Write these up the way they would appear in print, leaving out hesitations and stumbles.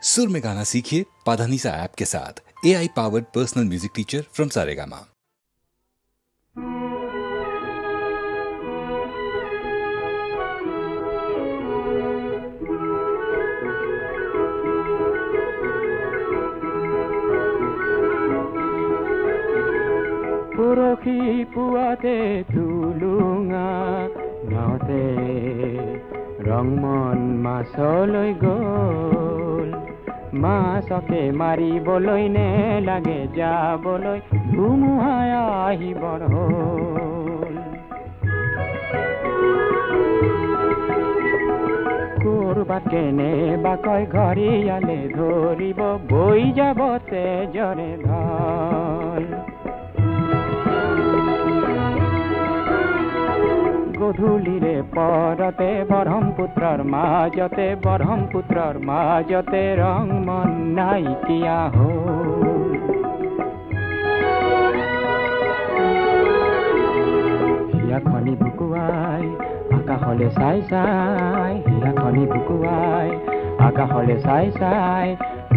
सुर में गाना सीखिए पाधानीसा ऐप के साथ। AI powered personal music teacher from Saregama. पुरखी पुआते तुलुङा नाते रंगमन मासলৈ গ'ল মাছকে মাৰিবলৈ নে লাগে যাবলৈ ধুমুহাই আহিবৰ হ'ল কৰবাত কেনেবাকৈ ঘৰিয়ালে ধৰিব বৈ যাব তেজৰে ঢল গধূলিৰে পৰতে ব্ৰহ্মপুত্ৰৰ মাজতে ৰং মন নাইকিয়া হ'ল হিয়াখনি বুকুৱাই আকাশলৈ চাই চাই হিয়াখনি বুকুৱাই আকাশলৈ চাই চাই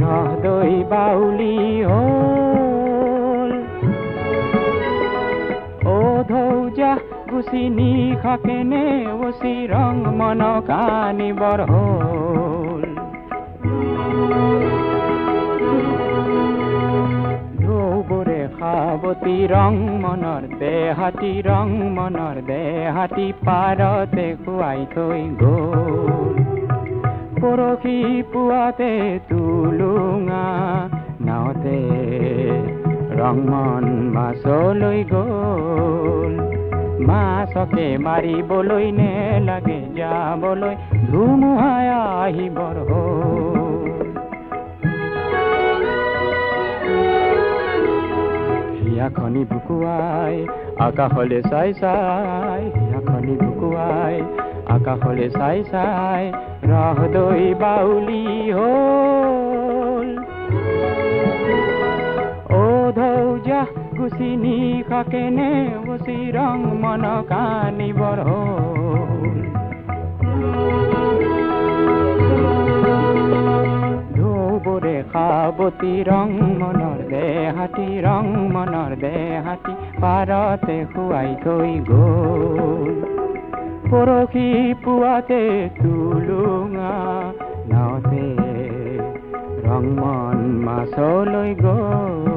নহদৈ বাউলি হ'ল ও ধৌজা গুচিনি খাকেনে ওচি ৰং মন কানিবৰ হ'ল ঢৌবোৰে খাবতি ৰং মনৰ দেহাতি পাৰতে খুৱাই থৈ গ'ল পৰখি পুৱাতে তুলুঙা নাওতে ৰং মন মাছলৈ গ'ল মাছকে মাৰিবলৈ নে লাগে যাবলৈ ধুমুহাই আহিবৰ হ'ল হিয়াখনি বুকুৱাই আকাশলৈ চাই চাই হিয়াখনি বুকুৱাই আকাশলৈ চাই চাই নহদৈ বাউলি হ'ল ও ধৌজা গুচিনি খাকেনে ওচি ৰং মন কানিবৰ হ'ল ঢৌবোৰে খাবতি ৰং মনৰ দেহাতি পাৰতে খুৱাই থৈ গ'ল পৰখি পুৱাতে তুলুঙা নাওতে ৰং মন মাছলৈ গ'ল